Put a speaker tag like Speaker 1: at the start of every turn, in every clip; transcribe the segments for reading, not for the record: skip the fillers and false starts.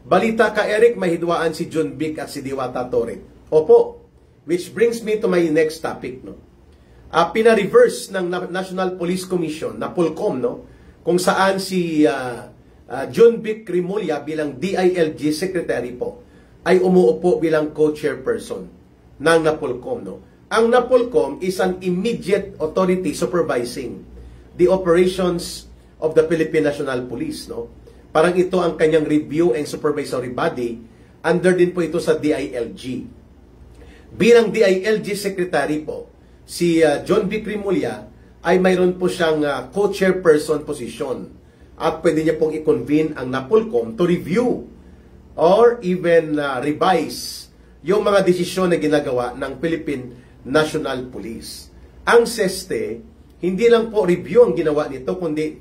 Speaker 1: Balita ka, Eric, mahidwaan si John Vic at si Diwata Torre. Opo. Which brings me to my next topic, no? Pina-reverse ng National Police Commission, na POLCOM, no? Kung saan si John Vic Remulla bilang DILG Secretary po ay umuupo bilang co-chairperson ng NAPOLCOM, no? Ang NAPOLCOM is an immediate authority supervising the operations of the Philippine National Police, no? Parang ito ang kanyang review and supervisory body. Under din po ito sa DILG. Bilang DILG Secretary po, si John Vic Remulla ay mayroon po siyang co-chairperson position. At pwede niya pong i-convene ang NAPOLCOM to review or even revise yung mga desisyon na ginagawa ng Philippine National Police. Ang SESTE, hindi lang po review ang ginawa nito, kundi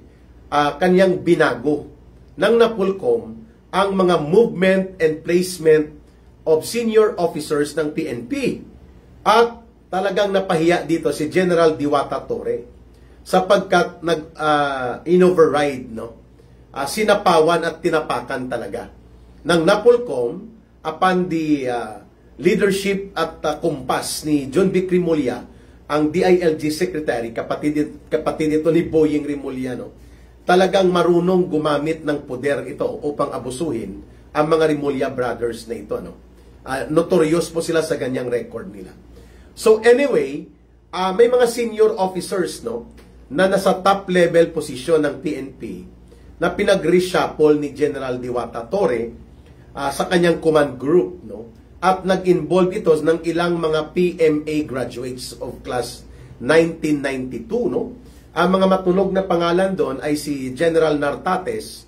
Speaker 1: kanyang binago ng NAPOLCOM ang mga movement and placement of senior officers ng PNP. At talagang napahiya dito si General Diwata Torre sapagkat in-override, no? Sinapawan at tinapakan talaga ng NAPOLCOM upon the leadership at kumpas ni John Vic Remulla, ang DILG Secretary, kapatid ito ni Boying Remulla, no? Talagang marunong gumamit ng poder ito upang abusuhin ang mga Remulla brothers na ito, no? Notorious po sila sa ganyang record nila. So anyway, may mga senior officers, no, na nasa top level posisyon ng PNP na pinag-reshuffle ni General Diwata Torre sa kanyang command group, no? At nag-involve ito ng ilang mga PMA graduates of class 1992, no? Ang mga matunog na pangalan doon ay si General Nartates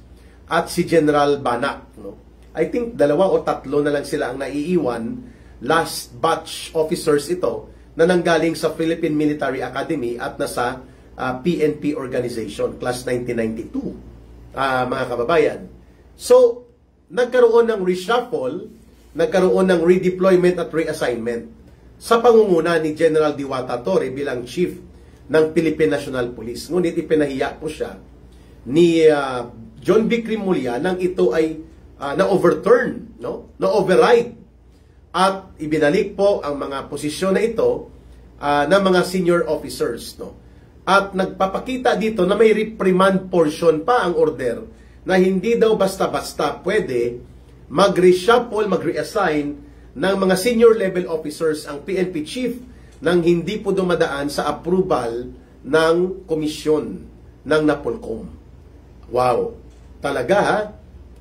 Speaker 1: at si General Banak, no? I think 2 o 3 na lang sila ang naiiwan, last batch officers ito na nanggaling sa Philippine Military Academy at nasa PNP organization, class 1992, mga kababayan. So, nagkaroon ng reshuffle, nagkaroon ng redeployment at reassignment sa pangunguna ni General Diwata Torre bilang chief ng Philippine National Police. Ngunit ipinahiya po siya ni John Vic Remulla nang ito ay na-overturn, no? Na-override at ibinalik po ang mga posisyon na ito ng mga senior officers, no? At nagpapakita dito na may reprimand portion pa ang order na hindi daw basta-basta pwede mag-reshuffle, mag-reassign ng mga senior level officers ang PNP chief nang hindi po dumadaan sa approval ng komisyon ng NAPOLCOM. Wow! Talaga, ha?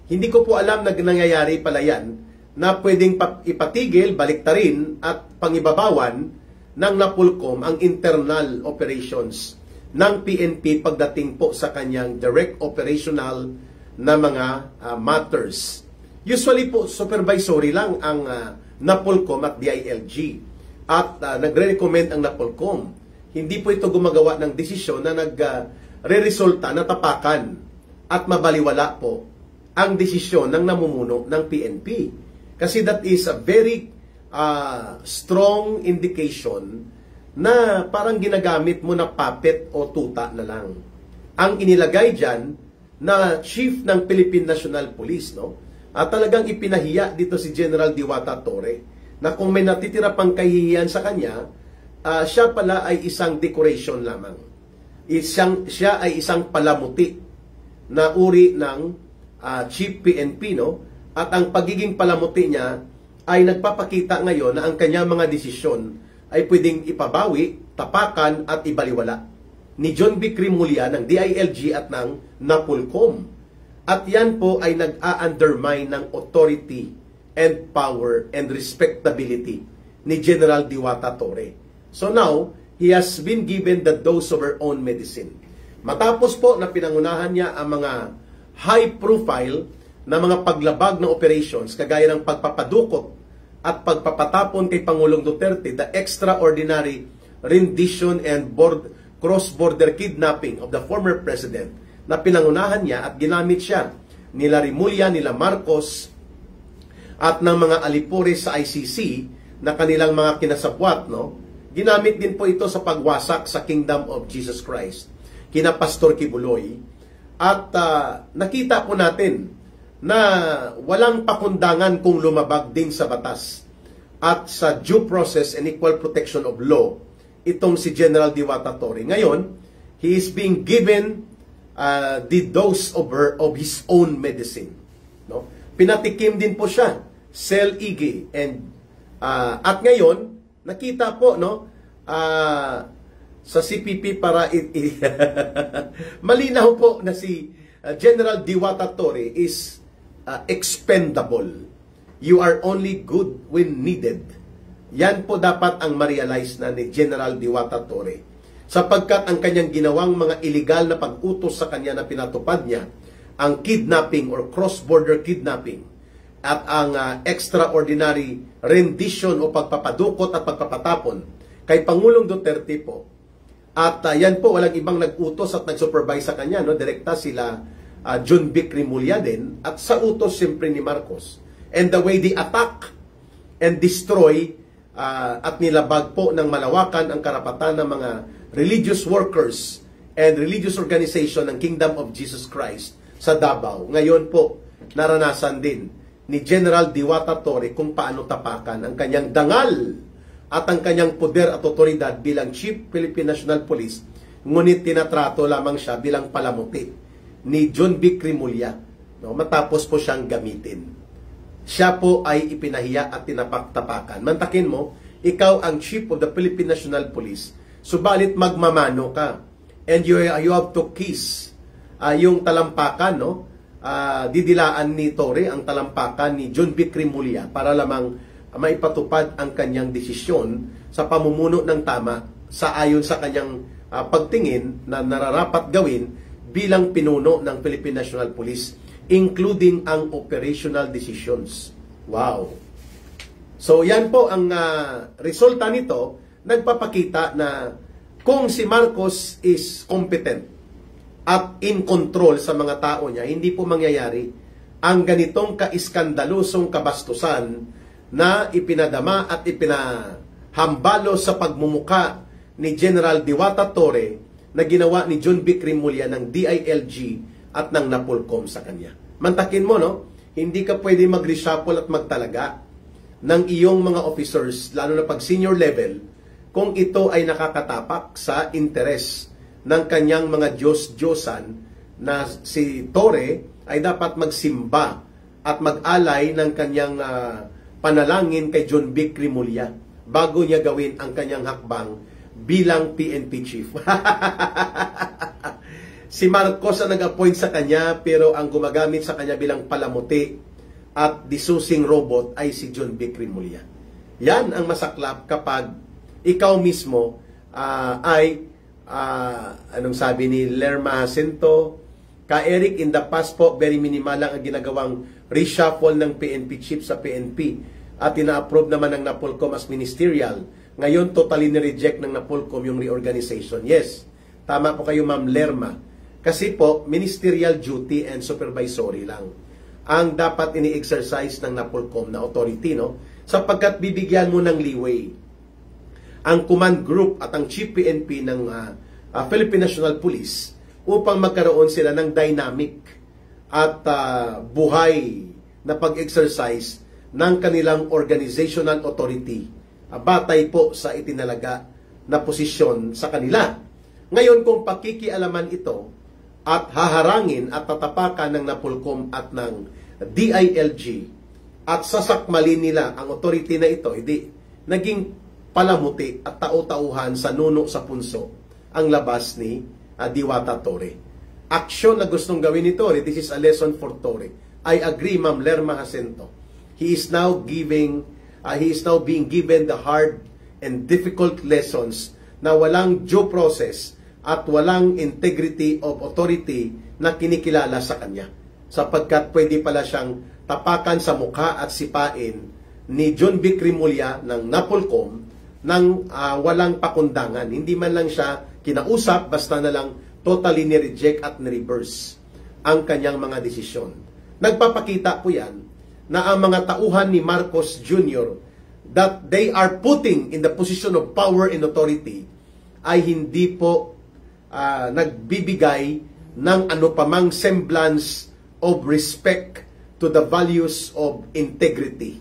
Speaker 1: Hindi ko po alam na nangyayari pala yan na pwedeng ipatigil, baliktarin at pangibabawan ng NAPOLCOM ang internal operations ng PNP pagdating po sa kanyang direct operational na mga matters. Usually po, supervisory lang ang NAPOLCOM at DILG. At nagre-recommend ang NAPOLCOM. Hindi po ito gumagawa ng desisyon na nagre-resulta na tapakan at mabaliwala po ang desisyon ng namumuno ng PNP. Kasi that is a very strong indication na parang ginagamit mo na puppet o tuta na lang. Ang inilagay dyan na chief ng Philippine National Police, no? At talagang ipinahiya dito si General Diwata Torre na kung may natitira pang kahihiyan sa kanya, siya pala ay isang decoration lamang. Siya ay isang palamuti na uri ng Chief PNP, no? At ang pagiging palamuti niya ay nagpapakita ngayon na ang kanyang mga desisyon ay pwedeng ipabawi, tapakan at ibaliwala ni John Vic Remulla ng DILG at ng NAPOLCOM. At yan po ay nag-a-undermine ng authority and power and respectability ni General Diwata Torre. So now, he has been given the dose of her own medicine. Matapos po na pinangunahan niya ang mga high profile na mga paglabag na operations kagaya ng pagpapadukot at pagpapatapon kay Pangulong Duterte, the extraordinary rendition and cross-border kidnapping of the former president na pinangunahan niya at ginamit siya nila Remulla, nila Marcos at ng mga alipore sa ICC na kanilang mga kinasabwat, no? Ginamit din po ito sa pagwasak sa Kingdom of Jesus Christ kina Pastor Kibuloy. At nakita po natin na walang pakundangan kung lumabag din sa batas at sa due process and equal protection of law itong si General Diwata Torre. Ngayon, he is being given the dose of his own medicine. No? Pinatikim din po siya, Sel-Ige, and at ngayon, nakita po sa CPP para malinaw po na si General Diwata Torre is expendable. You are only good when needed. Yan po dapat ang ma-realize na ni General Diwata Torre. Sapagkat ang kanyang ginawang mga illegal na pag-utos sa kanya na pinatupad niya, ang kidnapping or cross-border kidnapping, at ang extraordinary rendition o pagpapadukot at pagpapatapon kay Pangulong Duterte po. At yan po, walang ibang nag-utos at nag-supervise sa kanya, direkta sila John Vic Rimulya din, at sa utos siyempre ni Marcos. And the way they attack and destroy at nilabag po ng malawakan ang karapatan ng mga religious workers and religious organization ng Kingdom of Jesus Christ sa Davao. Ngayon po, naranasan din ni General Diwata Torre kung paano tapakan ang kanyang dangal at ang kanyang poder at otoridad bilang Chief Philippine National Police, ngunit tinatrato lamang siya bilang palamuti ni John Vic Rimulya, matapos po siyang gamitin. Siya po ay ipinahiya at tinapaktapakan. Mantakin mo, ikaw ang Chief of the Philippine National Police, subalit magmamano ka. And you have to kiss yung talampakan, didilaan ni Torre ang talampakan ni John Vic Rimulya para lamang maipatupad ang kanyang desisyon sa pamumuno ng tama sa ayon sa kanyang pagtingin na nararapat gawin bilang pinuno ng Philippine National Police, including ang operational decisions. Wow! So yan po ang resulta nito, nagpapakita na kung si Marcos is competent at in control sa mga tao niya, hindi po mangyayari ang ganitong kaiskandalusong kabastusan na ipinadama at ipinahambalo sa pagmumuka ni General Diwata Torre na ginawa ni John Vic Rimulya ng DILG at ng Napolcom sa kanya. Mantakin mo, hindi ka pwede mag-reshuffle at magtalaga ng iyong mga officers, lalo na pag senior level, kung ito ay nakakatapak sa interes ng kanyang mga Diyos-Diyosan na si Torre ay dapat magsimba at mag-alay ng kanyang panalangin kay John Vic Rimulya bago niya gawin ang kanyang hakbang bilang PNP chief. Si Marcos ang nag-appoint sa kanya, pero ang gumagamit sa kanya bilang palamuti at disusing robot ay si John Vic Rimulya. Yan ang masaklap kapag ikaw mismo anong sabi ni Lerma Jacinto, Ka-Eric, in the past po, very minimal lang ang ginagawang reshuffle ng PNP chief sa PNP at ina-approve naman ng Napolcom as ministerial. Ngayon, totally ni-reject ng Napolcom yung reorganization. Yes, tama po kayo, Ma'am Lerma. Kasi po, ministerial duty and supervisory lang ang dapat ini-exercise ng Napolcom na authority, sapagkat bibigyan mo ng leeway ang command group at ang chief PNP ng Philippine National Police upang magkaroon sila ng dynamic at buhay na pag-exercise ng kanilang organizational authority batay po sa itinalaga na posisyon sa kanila. Ngayon, kung pakikialaman ito at haharangin at tatapakan ng Napolcom at ng DILG at sasakmalin nila ang authority na ito, hindi naging palamuti at tau-tauhan sa nuno sa punso ang labas ni Diwata Torre. Aksyon na gustong gawin ni Torre, this is a lesson for Torre. I agree, Ma'am Lerma Jacinto. He is now being given the hard and difficult lessons na walang due process at walang integrity of authority na kinikilala sa kanya. Sapagkat pwede pala siyang tapakan sa mukha at sipain ni John Vic Rimulya ng Napolcom ng walang pakundangan. Hindi man lang siya kinausap, basta na lang totally ni-reject at ni-reverse ang kanyang mga desisyon. Nagpapakita po yan na ang mga tauhan ni Marcos Jr. that they are putting in the position of power and authority ay hindi po nagbibigay ng ano pamang semblance of respect to the values of integrity,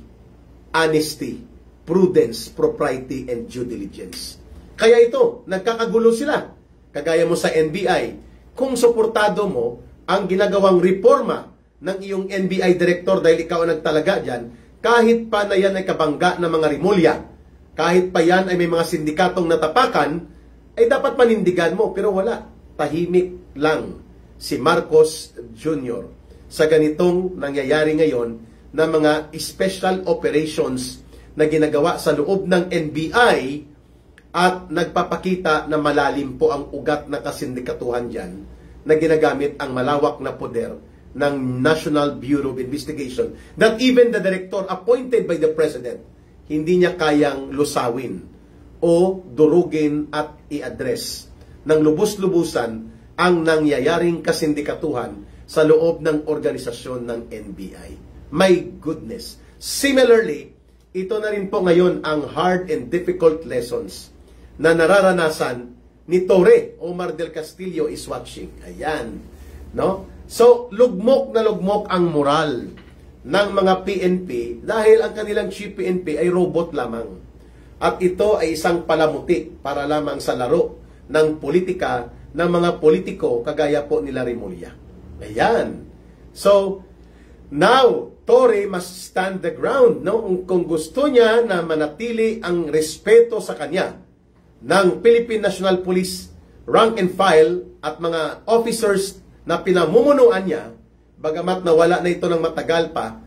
Speaker 1: honesty, prudence, propriety, and due diligence. Kaya ito, nagkakagulo sila. Kagaya mo sa NBI, kung suportado mo ang ginagawang reforma ng iyong NBI director dahil ikaw ang nagtalaga dyan, kahit pa na yan ay kabangga ng mga rimulya, kahit pa yan ay may mga sindikatong natapakan, ay dapat panindigan mo. Pero wala, tahimik lang si Marcos Jr. sa ganitong nangyayari ngayon na mga special operations na ginagawa sa loob ng NBI at nagpapakita na malalim po ang ugat na kasindikatuhan dyan na ginagamit ang malawak na poder ng National Bureau of Investigation that even the director appointed by the President hindi niya kayang lusawin o durugin at i-address ng lubos-lubusan ang nangyayaring kasindikatuhan sa loob ng organisasyon ng NBI. My goodness. Similarly, ito na rin po ngayon ang hard and difficult lessons na nararanasan ni Torre. Omar del Castillo is watching. Ayan. No? So, lugmok na lugmok ang moral ng mga PNP dahil ang kanilang chief PNP ay robot lamang. At ito ay isang palamuti para lamang sa laro ng politika ng mga politiko kagaya po nila Rimulya. Ayan. So, now, Torre must stand the ground. No? Kung gusto niya na manatili ang respeto sa kanya ng Philippine National Police rank and file at mga officers na pinamumunuan niya, bagamat nawala na ito ng matagal pa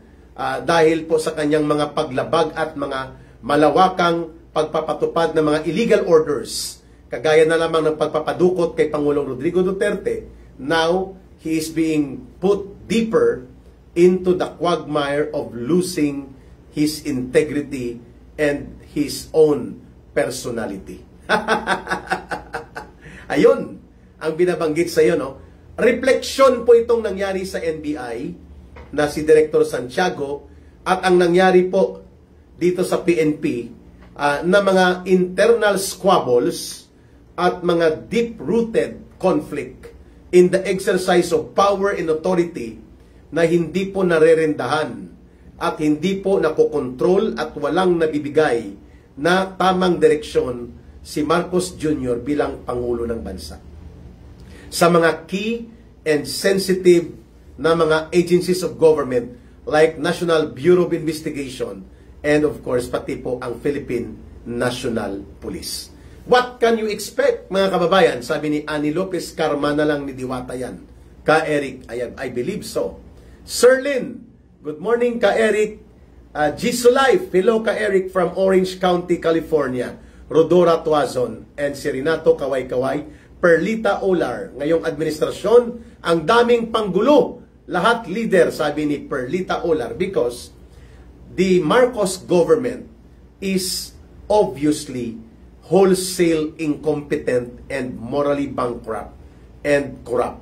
Speaker 1: dahil po sa kanyang mga paglabag at mga malawakang pagpapatupad ng mga illegal orders, kagaya na lamang ng pagpapadukot kay Pangulong Rodrigo Duterte. Now, he is being put deeper into the quagmire of losing his integrity and his own personality. Ayun ang binabanggit sa iyo, no? Refleksyon po itong nangyari sa NBI na si Director Santiago at ang nangyari po dito sa PNP na mga internal squabbles at mga deep-rooted conflict in the exercise of power and authority na hindi po narerendahan at hindi po nakokontrol at walang nabibigay na tamang direksyon si Marcos Jr. bilang Pangulo ng Bansa. Sa mga key and sensitive na mga agencies of government like National Bureau of Investigation and of course pati po ang Philippine National Police. What can you expect, mga kababayan? Sabi ni Annie Lopez, karma na lang ni Diwata yan. Ka Eric, I believe so. Sirlin, good morning Ka Eric. Jisoo Life, hello Ka Eric from Orange County, California. Rodora Tuazon and si Renato Kaway-Kaway, Perlita Olar. Ngayong administrasyon, ang daming panggulo. Lahat leader, sabi ni Perlita Olar, because the Marcos government is obviously wholesale incompetent and morally bankrupt and corrupt.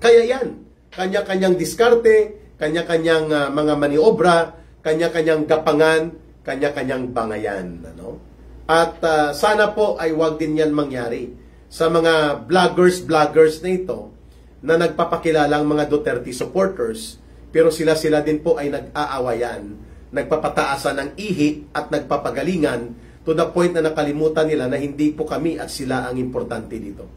Speaker 1: Kaya yan, kanya-kanyang diskarte, kanya-kanyang mga maniobra, kanya-kanyang gapangan, kanya-kanyang bangayan. Ano? At sana po ay wag din yan mangyari sa mga vloggers na ito na nagpapakilalang mga Duterte supporters, pero sila din po ay nag-aawayan, nagpapataasan ng ihi at nagpapagalingan to the point na nakalimutan nila na hindi po kami at sila ang importante dito.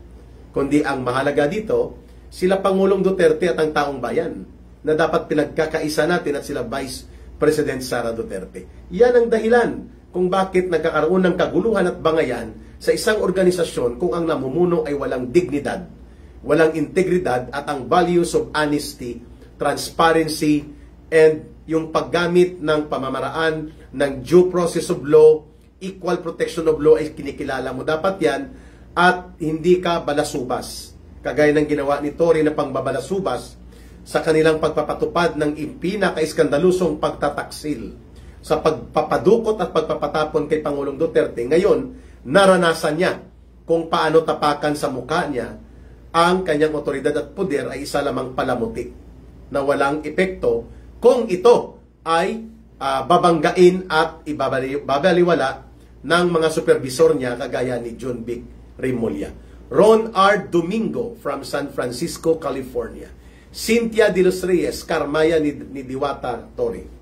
Speaker 1: Kundi ang mahalaga dito, sila Pangulong Duterte at ang taong bayan na dapat pinagkakaisa natin at sila Vice President Sara Duterte. Yan ang dahilan kung bakit nagkakaroon ng kaguluhan at bangayan sa isang organisasyon kung ang namumuno ay walang dignidad, walang integridad at ang values of honesty, transparency, and yung paggamit ng pamamaraan ng due process of law, equal protection of law ay kinikilala mo dapat yan at hindi ka balasubas. Kagaya ng ginawa ni Torre na pangbabalasubas sa kanilang pagpapatupad ng pinaka-iskandalusong pagtataksil sa pagpapadukot at pagpapatapon kay Pangulong Duterte. Ngayon, naranasan niya kung paano tapakan sa mukha niya ang kanyang otoridad at poder ay isa lamang palamuti na walang epekto kung ito ay babanggain at ibabaliwala ng mga supervisor niya kagaya ni John Vic Rimulya. Ron R. Domingo from San Francisco, California. Cynthia de los Reyes, Carmaya ni Diwata Torre.